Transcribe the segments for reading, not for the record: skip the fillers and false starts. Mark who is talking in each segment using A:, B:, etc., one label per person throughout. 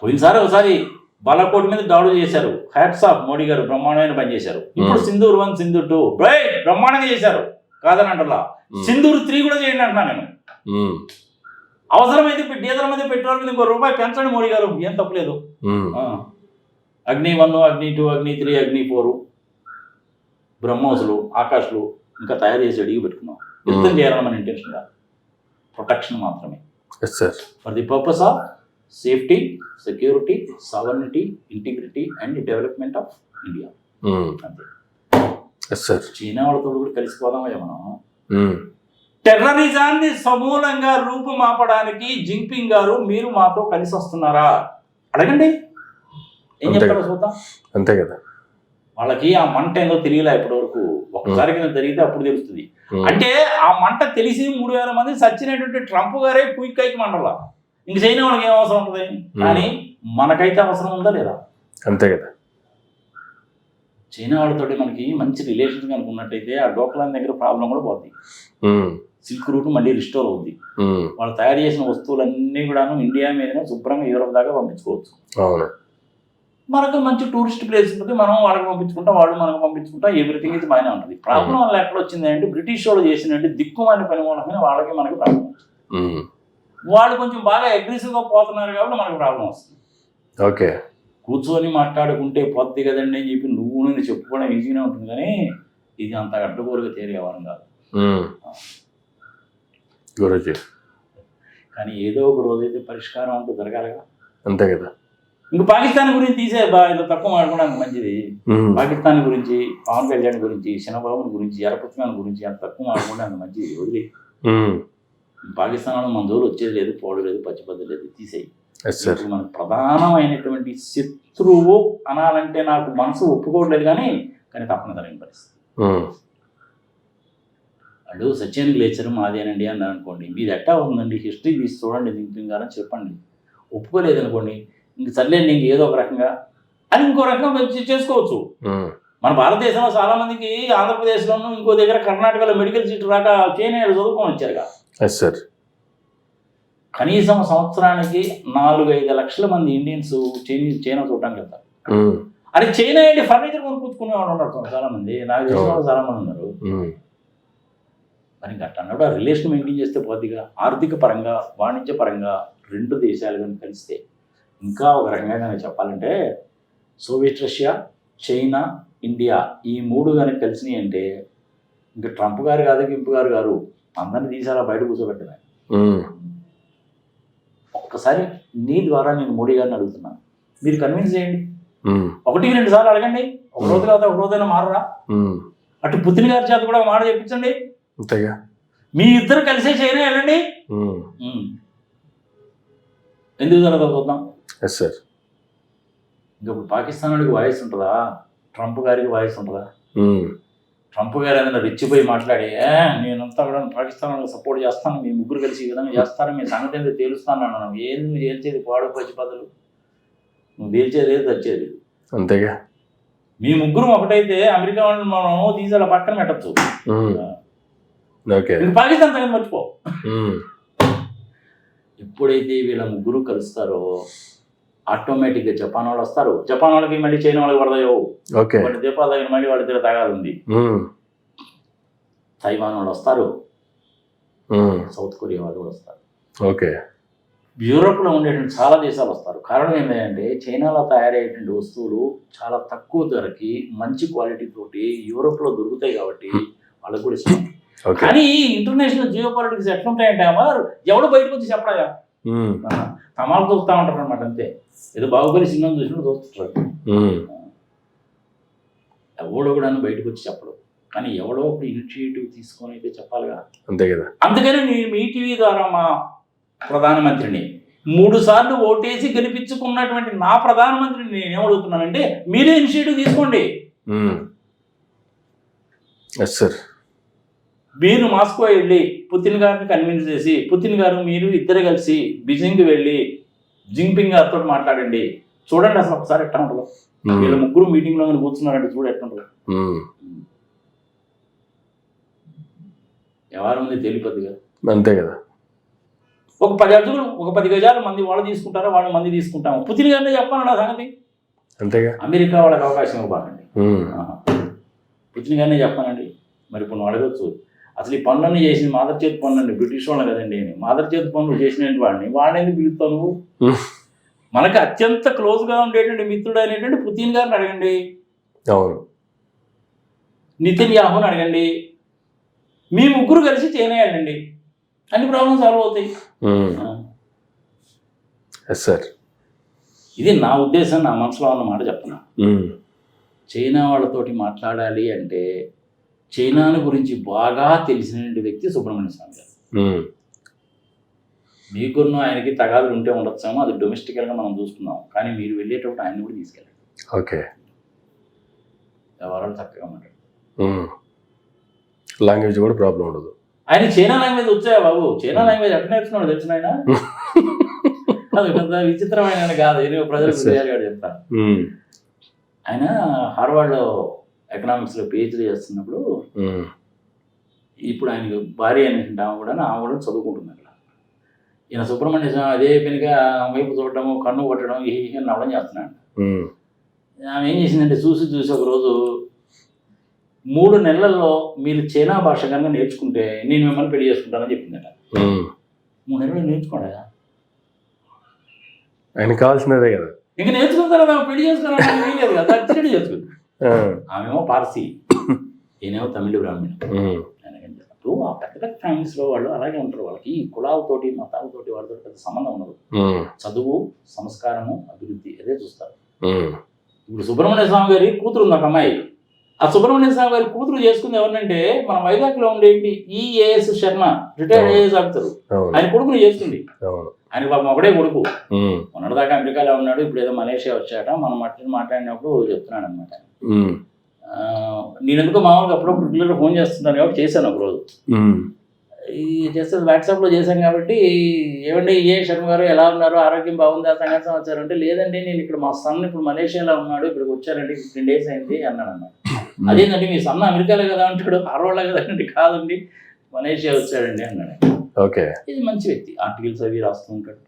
A: పోయినసారి ఒకసారి బాలాకోట్ మీద దాడులు చేశారు, హ్యాట్స్ ఆఫ్ మోడీ గారు, బ్రహ్మాండమైన పని చేశారు. ఇప్పుడు సింధూర్ 1 సింధూర్ 2 బ్రహ్మాండంగా చేశారు, కాదని అంటలా. సింధూర్ 3 కూడా చేయండి అంటున్నా నేను. అవసరమైతే డీజిల్ మీద పెట్రోల్ మీద ₹1 పెంచండి మోడీ గారు, ఏం తప్పలేదు. అగ్ని 1, అగ్ని 2, అగ్ని 3, అగ్ని 4, బ్రహ్మోసులు, ఆకాష్లు ఇంకా తయారు చేసి అడిగి పెట్టుకున్నాం. యుద్ధం చేయాలని మన ఇంటెన్షన్ కాదు, ప్రొటెక్షన్ మాత్రమే. For the purpose of safety, security, sovereignty, integrity and development of India. అంతే. చైనా వాళ్ళతో కూడా కలిసిపోదామయ్యా మనం. టెర్రరిజాన్ని సమూలంగా రూపుమాపడానికి జింపింగ్ గారు మీరు మాతో కలిసి వస్తున్నారా అడగండి, ఏం చెప్తారో చూద్దాం. అంతే కదా. వాళ్ళకి ఆ మంట ఏందో తెలియలే ఇప్పటి వరకు. ఒకసారి కింద జరిగితే అప్పుడు తెలుస్తుంది. అంటే ఆ మంట తెలిసి 3,000 మంది చచ్చినటువంటి ట్రంప్ గారే క్విక్ కైకి మంటలా. ఇంక చైనా వాళ్ళకి ఏం అవసరం ఉంటుంది, కానీ మనకైతే అవసరం ఉందా లేదా? అంతే కదా. చైనా వాళ్ళతో మనకి మంచి రిలేషన్స్ కనుక ఉన్నట్టయితే ఆ డోక్లాన్ దగ్గర ప్రాబ్లం కూడా పోద్ది, సిల్క్ రూట్ మళ్ళీ రిస్టోర్ అవుద్ది. వాళ్ళు తయారు చేసిన వస్తువులన్నీ కూడా ఇండియా మీదనే శుభ్రంగా యూరోప్ దాకా పంపించుకోవచ్చు. మనకు మంచి టూరిస్ట్ ప్లేస్ ఉంటుంది, మనం వాళ్ళకి పంపించుకుంటాం, వాళ్ళు మనకు పంపించుకుంటాం, ఎవ్రీథింగ్ ఇది బాగానే ఉంటుంది. ప్రాబ్లం వల్ల ఎక్కడ వచ్చింది అంటే బ్రిటిష్ వాళ్ళు చేసినట్టు దిక్కుమాలిన పని మూలకనే వాళ్ళకి మనకి ప్రాబ్లం వచ్చింది. వాళ్ళు కొంచెం బాగా అగ్రెసివ్గా పోతున్నారు కాబట్టి మనకు ప్రాబ్లం వస్తుంది. ఓకే, కూర్చొని మాట్లాడుకుంటే పోద్ది కదండి అని చెప్పి నువ్వు నేను చెప్పుకోవడం ఈజీగానే ఉంటుంది, కానీ ఇది అంత అడ్డగోలుగా తేలియవరం కాదు. కానీ ఏదో ఒక రోజైతే పరిష్కారం అంటూ జరగాలిగా. అంతే కదా. ఇంక పాకిస్తాన్ గురించి తీసే ఇంత తక్కువ మాట్లాడడానికి మంచిది. పాకిస్తాన్ గురించి, పవన్ కళ్యాణ్ గురించి, శనబాబుని గురించి, ఎర్రపతిమాన్ గురించి అంత తక్కువ మాట్లాడడానికి మంచిది. వదిలి పాకిస్తాన్ వాళ్ళు మన జోలు వచ్చేది లేదు, పోవడం లేదు, పచ్చిపద్దు లేదు, తీసేయి. మనకు ప్రధానమైనటువంటి శత్రువు అనాలంటే నాకు మనసు ఒప్పుకోవట్లేదు, కానీ తప్పనిసరైన పరిస్థితి. వాళ్ళు సచిన్ గ్లేచర్ మాదేనండి అన్నారు అనుకోండి, మీది ఎట్టా ఉందండి హిస్టరీ తీసి చూడండి జింపింగ్ గారు అని చెప్పండి. ఒప్పుకోలేదు అనుకోండి, ఇంక సర్లేండి ఇంక ఏదో ఒక రకంగా అని ఇంకో రకంగా చేసుకోవచ్చు. మన భారతదేశంలో చాలా మందికి ఆంధ్రప్రదేశ్లోనూ ఇంకో దగ్గర కర్ణాటకలో మెడికల్ సీట్ రాక చైనా వచ్చారు కదా. కనీసం సంవత్సరానికి 4-5 లక్షల మంది ఇండియన్స్ చైనా చూడటానికి వెళ్తారు. అది చైనా ఏంటి ఫర్నిచర్ కొనుక్కుంటుకునే వాళ్ళు ఉన్నారు చాలా మంది, నాకు తెలిసిన వాళ్ళు చాలా మంది ఉన్నారు. మరి అట్లా అన్నప్పుడు ఆ రిలేషన్ మెయింటైన్ చేస్తే పోద్దిగా. ఆర్థిక పరంగా, వాణిజ్య పరంగా 2 దేశాలు కానీ కలిస్తే ఇంకా ఒక రకంగా కానీ చెప్పాలంటే సోవియట్ రష్యా, చైనా, ఇండియా ఈ 3 కానీ కలిసినాయి అంటే ఇంకా ట్రంప్ గారు కాదు, గింపు గారు గారు అందరినీ తీసారా బయట కూర్చోబెట్టమే. ఒక్కసారి నీ ద్వారా నేను మోడీ గారిని అడుగుతున్నాను, మీరు కన్విన్స్ చేయండి. 1-2 సార్లు అడగండి, ఒక రోజు కాదు ఒక రోజైనా మారరా. అటు పుతిన్ గారి చేత కూడా మాట చెప్పించండి. మీ ఇద్దరు కలిసే చైనా వెళ్ళండి. ఎందుకు జరగదు చూద్దాం. ఇంకా పాకిస్తాన్ వాడికి వాయిస్ ఉంటుందా, ట్రంప్ గారికి వాయిస్ ఉంటుందా? ట్రంప్ గారు ఏదైనా రెచ్చిపోయి మాట్లాడి నేనంతా కూడా పాకిస్తాన్ వాళ్ళకి సపోర్ట్ చేస్తాను, మీ ముగ్గురు కలిసి ఈ విధంగా చేస్తాను, మీ సంగతి ఏంటో తేలుస్తాను అన్నాను. ఏంది నువ్వు తేల్చేది పాడు పచ్చి పదలు, నువ్వు తేల్చేది లేదు తెచ్చేది అంతేగా. మీ ముగ్గురు ఒకటైతే అమెరికా వాళ్ళని మనం తీసి అలా పక్కన పెట్టచ్చు. పాకిస్తాన్ సంగతి మర్చిపో. ఎప్పుడైతే వీళ్ళ ముగ్గురు కలుస్తారో ఆటోమేటిక్గా జపాన్ వాళ్ళు వస్తారు, జపాన్ వాళ్ళకి మళ్ళీ చైనా వాళ్ళకి పడతాయో, వాటి దీపాల దగ్గర మళ్ళీ వాడి దగ్గర తాగాలి ఉంది. తైవాన్ వాళ్ళు వస్తారు, సౌత్ కొరియా వాళ్ళు కూడా వస్తారు. యూరోప్లో ఉండేటువంటి చాలా దేశాలు వస్తారు. కారణం ఏంటంటే చైనాలో తయారయ్యేటువంటి వస్తువులు చాలా తక్కువ ధరకి మంచి క్వాలిటీ తోటి యూరోప్లో దొరుకుతాయి కాబట్టి వాళ్ళకు కూడా ఇష్టం. కానీ ఇంటర్నేషనల్ జియో పాలిటిక్స్ ఎట్లుంటాయంటే ఎవడు బయటకు వచ్చి చెప్పడా, తమాలు చూస్తూ ఉంటారు అనమాట. అంతే, ఏదో బాహుబలి సినిమా చూసినట్టు చూస్తుంటారు. ఎవడో కూడా బయటకు వచ్చి చెప్పడు, కానీ ఎవడో ఒక ఇనిషియేటివ్ తీసుకొని అయితే చెప్పాలిగా. అంతే కదా. అందుకని నేను మీ టీవీ ద్వారా మా ప్రధానమంత్రిని 3 సార్లు ఓటేసి గెలిపించుకున్నటువంటి నా ప్రధానమంత్రిని నేను ఏమడుగుతున్నానంటే మీరే ఇనిషియేటివ్ తీసుకోండి. మీరు మాస్కో వెళ్ళి పుతిన్ గారిని కన్విన్స్ చేసి, పుతిన్ గారు మీరు ఇద్దరు కలిసి బీజింగ్ వెళ్ళి జింపింగ్ గారితో మాట్లాడండి. చూడండి అసలు ఒకసారి ఎట్లా ఉంటుందో. వీళ్ళ ముగ్గురు మీటింగ్ లో కూర్చున్నారంటే చూడ ఎట్లా ఉంటుందో. ఎవరు ఉంది తెలియదు కదా. అంతే కదా. ఒక 10 అడుగులు, ఒక 10 గజాలు మంది వాళ్ళు తీసుకుంటారో వాళ్ళు మంది తీసుకుంటాము. పుతిన్ గారినే చెప్పాను నా సంగతి.
B: అంతేగా.
A: అమెరికా వాళ్ళకి అవకాశం ఇవ్వబాకండి. పుతిన్ గారినే చెప్పానండి. మరి ఇప్పుడు నువ్వు అడగచ్చు, అసలు ఈ పనులన్నీ చేసింది మాదర్ చేతి పనులండి, బ్రిటిష్ వాళ్ళు కదండి. మాదర్ చేతి పనులు చేసినటువంటి వాడిని ఎందుకు పిలుస్తావు నువ్వు? మనకి అత్యంత క్లోజ్గా ఉండేటువంటి మిత్రుడు అనేటువంటి పుతిన్ గారిని అడగండి, నితిన్ యాహూని అడగండి, మీ ముగ్గురు కలిసి చైనా వెళ్ళండి, అన్ని ప్రాబ్లమ్స్ సాల్వ్ అవుతాయి. ఇది నా ఉద్దేశం, నా మనసులో ఉన్న మాట చెప్తున్నా. చైనా వాళ్ళతోటి మాట్లాడాలి అంటే చైనాను గురించి బాగా తెలిసిన వ్యక్తి సుబ్రహ్మణ్య స్వామి గారు. మీకున్న ఆయనకి తగాదులు ఉంటే ఉండొచ్చాము, అది డొమెస్టికల్గా మనం చూసుకున్నాం. కానీ మీరు వెళ్ళేటప్పుడు ఆయన కూడా తీసుకెళ్ళండి.
B: ఓకే,
A: వ్యవహారాలు చక్కగా మాట్లాడు.
B: లాంగ్వేజ్ కూడా ప్రాబ్లం ఉండదు.
A: ఆయన చైనా లాంగ్వేజ్ వచ్చాయా బాబు? చైనా లాంగ్వేజ్ ఎట్లా నేర్చుకున్నాడు తెలిసిన ఆయన? అది పెద్ద విచిత్రమైన కాదు, ఎన్నో ప్రజలకు తెలియాలి చెప్తాను. ఆయన హార్వర్డ్లో ఎకనామిక్స్లో PhD చేస్తున్నప్పుడు, ఇప్పుడు ఆయనకు భార్య అనేటువంటి ఆమె కూడా చదువుకుంటుంది అక్కడ. ఈయన సుబ్రహ్మణ్య స్వామి అదే పనిగా వైపు చూడటము, కన్ను కొట్టడం, ఈ నవ్వడం చేస్తున్నాడు. ఆమె ఏం చేసిందంటే చూసి ఒకరోజు 3 నెలల్లో మీరు చైనా భాష కనుక నేర్చుకుంటే నేను మిమ్మల్ని పెళ్లి చేసుకుంటానని చెప్పిందట. 3 నెలలు నేర్చుకోండి,
B: ఆయన కావాల్సినదే కదా.
A: ఇంకా నేర్చుకుంటారా పెళ్లి చేసుకోవాలని వీలేదు కదా, అర్జెంట్ చేసుకుంది. ఆమెమో పార్సీ, ఈయనేమో తమిళ బ్రాహ్మణుడు. అప్పుడు ఆ పెద్ద ఫ్యామిలీస్లో వాళ్ళు అలాగే ఉంటారు. వాళ్ళకి ఈ కులాలతోటి మతాలతోటి వాళ్ళతో పెద్ద సంబంధం ఉండదు. చదువు, సంస్కారము, అభివృద్ధి అదే చూస్తారు. ఇప్పుడు సుబ్రహ్మణ్య స్వామి గారి కూతురు ఉంది ఒక అమ్మాయి. ఆ సుబ్రహ్మణ్య స్వామి గారి కూతురు చేసుకుంది ఎవరినంటే మన వైజాగ్లో ఉండేది EAS Sharma, retired IAS officer. ఆయన కొడుకుని చేస్తుంది. ఆయన పాపం ఒకడే కొడుకు. మొన్నటిదాకా అమెరికాలో ఉన్నాడు, ఇప్పుడు ఏదో మలేషియా వచ్చాట. మనం మాట్లాడినప్పుడు చెప్తున్నాడు అనమాట. నేను ఎందుకో మామూలుగా అప్పుడప్పుడు పిల్లలు ఫోన్ చేస్తున్నాను కాబట్టి చేశాను ఒకరోజు. ఈ చేస్తే వాట్సాప్లో చేశాను కాబట్టి, ఏమండి శర్మ గారు ఎలా ఉన్నారు, ఆరోగ్యం బాగుంది, ఆ సంగతి సమాచారం అంటే, లేదండి నేను ఇక్కడ మా సన్ ఇప్పుడు మలేషియాలో ఉన్నాడు, ఇక్కడికి వచ్చారండి, 15 days అయింది అన్నాడు అన్నమాట. అదేంటండి మీ సన్న అమెరికాలో కదా అంటాడు, హార్వర్డ్లో కదండి, కాదండి మలేషియా వచ్చాడండి అన్నాడు.
B: ఓకే, ఇది
A: మంచి వ్యక్తి, ఆర్టికల్స్ అవి రాస్తూ ఉంటాడు.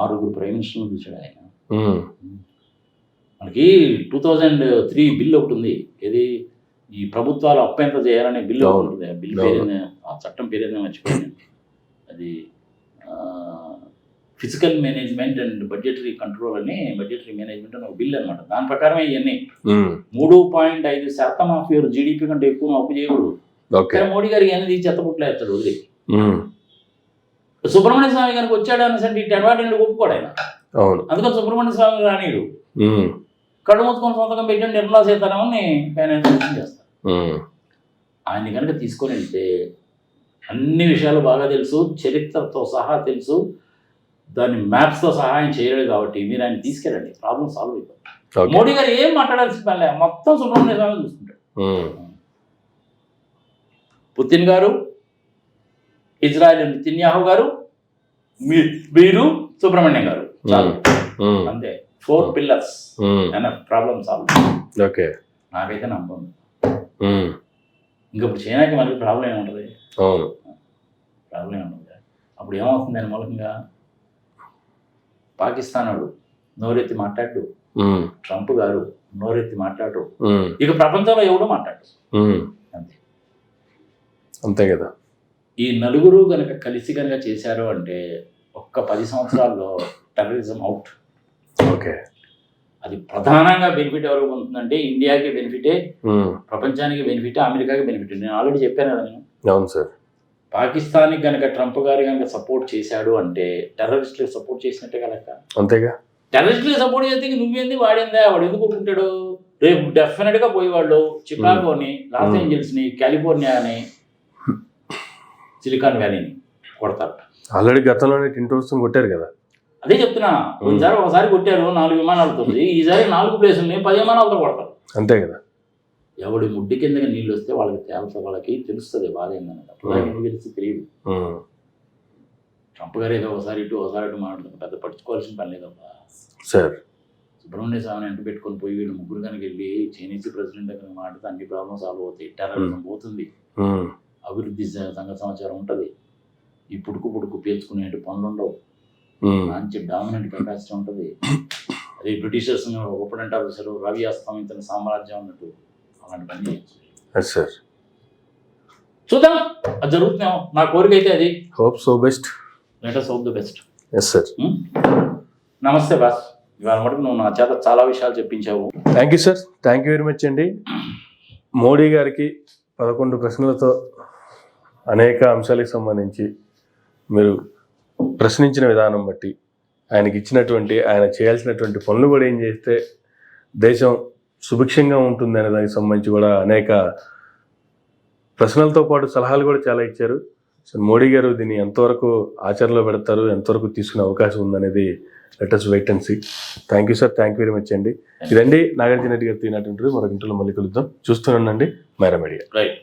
A: 6 ప్రైమ్ మినిస్టర్లు చూశాడు ఆయన. మనకి 2003 బిల్ ఒకటి ఉంది, ఇది ఈ ప్రభుత్వాలు అప్పు ఎంత చేయాలనే బిల్లు ఉంటుంది. ఆ బిల్ పేరు, ఆ చట్టం పేరు ఏదైనా మర్చిపోయాను. అది physical management and budgetary control అని, బడ్జెటరీ మేనేజ్మెంట్ అని ఒక బిల్ అనమాట. దాని ప్రకారమే ఇవన్నీ 3.5% ఆఫ్ యువర్ GDP కంటే ఎక్కువ అప్పు చేయకూడదు. మోడీ గారికి అనేది చెత్తపుట్లే వేస్తాడు వదిలి. సుబ్రహ్మణ్య స్వామి గారికి వచ్చాడు అనేసరికి అడ్వాంటేజ్ ఒప్పుకోడు ఆయన. అందుకని సుబ్రహ్మణ్య స్వామి రానీడు, కళ్ళు మూసుకొని సొంతకం పెట్టండి, నిర్మలా సీతారామన్ని ఫైనాన్స్ చేస్తారు. ఆయన్ని కనుక తీసుకొని వెళ్తే అన్ని విషయాలు బాగా తెలుసు, చరిత్రతో సహా తెలుసు, దాన్ని మ్యాప్స్తో సహాయం చేయలేడు. కాబట్టి మీరు ఆయన తీసుకెళ్ళండి, ప్రాబ్లం సాల్వ్ అయిపోతుంది. మోడీ గారు ఏం మాట్లాడాల్సిన పనిలే, మొత్తం సుబ్రహ్మణ్య స్వామి చూసుకుంటాడు. పుతిన్ గారు, ఇజ్రాయెల్ నెతన్యాహు గారు, మీరు సుబ్రహ్మణ్యం గారు, చాలు అంతే. 4 pillars ప్రాబ్లం సాల్వ్.
B: ఓకే,
A: నాకైతే నమ్మకం. ఇంకా ఇప్పుడు చైనాకి మనకి ప్రాబ్లం ఏముంటుంది? ప్రాబ్లం ఏముంటుంది. అప్పుడు ఏమవుతుంది దాని మూలంగా? పాకిస్తాన్ వాడు నోరెత్తి మాట్లాడు, ట్రంప్ గారు నోరెత్తి మాట్లాడు, ఇక ప్రపంచంలో ఎవడో మాట్లాడు. అంతే
B: అంతే కదా.
A: ఈ నలుగురు కనుక కలిసి కనుక చేశారు అంటే ఒక్క 10 సంవత్సరాల్లో టెర్రరిజం అవుట్.
B: ఓకే,
A: అది ప్రధానంగా బెనిఫిట్ ఎవరికి పొందుతుందంటే ఇండియాకి బెనిఫిటే, ప్రపంచానికి బెనిఫిటే, అమెరికాకి బెనిఫిట్. నేను ఆల్రెడీ చెప్పాను కదా నేను.
B: అవును సార్.
A: పాకిస్తాన్కి కనుక ట్రంప్ గారు కనుక సపోర్ట్ చేశాడు అంటే టెర్రరిస్టులకు సపోర్ట్ చేసినట్టే కనుక.
B: అంతేగా,
A: టెర్రరిస్టులకు సపోర్ట్ చేస్తే నువ్వేంది వాడిందా, వాడు ఎందుకు కొట్టుకుంటాడు? రేపు డెఫినెట్గా పోయేవాళ్ళు చికాగోని, లాస్ ఏంజల్స్ని, కాలిఫోర్నియాని, సిలికాన్ వ్యాలీని కొడతారు.
B: ఆల్రెడీ గతంలోనే టిన్ టవర్స్ని కొట్టారు కదా.
A: అదే చెప్తున్నా, ఒకసారి కొట్టారు 4 విమానాలతో, ఈసారి 4 ప్లేసుల్ని 10 విమానాలతో కొడతారు.
B: అంతే కదా.
A: ఎవడి ముడ్డి కిందకి నీళ్ళు వస్తే వాళ్ళకి వాళ్ళకి తెలుస్తుంది బాధ ఏందన్నది. అప్పుడు తెలిసి తెలియదు. ట్రంప్ గారు ఏదో ఒకసారి ఇటు మాట్లాడుతున్నారు, పెద్ద పట్టించుకోవాల్సిన పని లేదబ్బా సార్. సుబ్రహ్మణ్య స్వామిని అంటు పెట్టుకొని పోయి వీళ్ళు ముగ్గురు కనుక వెళ్ళి చైనీస్ ప్రెసిడెంట్ దగ్గర మాట్లాడితే అన్ని ప్రాబ్లమ్స్ సాల్వ్ అవుతాయి. టెర్రరిజం పోతుంది, అభివృద్ధి సంగతి సమాచారం ఉంటుంది. ఈ పుడుకు పీల్చుకునే పనులు ఉండవు, మంచి డామినెంట్ కెపాసిటీ ఉంటుంది. అది బ్రిటిషర్స్ ఒకప్పుడు అంటారు అసలు రవి అస్తమించిన సామ్రాజ్యం అన్నట్టు అలాంటి పని చేయొచ్చు.
B: Yes sir.
A: చూద్దాం అది జరుగుతున్నాం. నా కోరిక అయితే అది.
B: Hope so best.
A: Let us hope the best.
B: Yes sir.
A: నమస్తే బాస్. ఇవాళ మటుకు నువ్వు నా చేత చాలా విషయాలు చెప్పించావు.
B: Thank you sir. Thank you very much అండి. మోడీ గారికి 11 ప్రశ్నలతో అనేక అంశాలకు సంబంధించి మీరు ప్రశ్నించిన విధానం బట్టి ఆయనకి ఇచ్చినటువంటి ఆయన చేయాల్సినటువంటి పనులు కూడా ఏం చేస్తే దేశం సుభిక్షంగా ఉంటుంది అనే దానికి సంబంధించి కూడా అనేక ప్రశ్నలతో పాటు సలహాలు కూడా చాలా ఇచ్చారు. సో మోడీ గారు దీన్ని ఎంతవరకు ఆచరణలో పెడతారు, ఎంతవరకు తీసుకునే అవకాశం ఉందనేది let us wait and see. Thank you sir. Thank you very much అండి. ఇదండి నాగార్జున రెడ్డి గారు తీనటువంటి మరొక ఇంట్లో మళ్ళీ కలుద్దాం. చూస్తూనే ఉండండి మైరా మీడియా.
A: రైట్.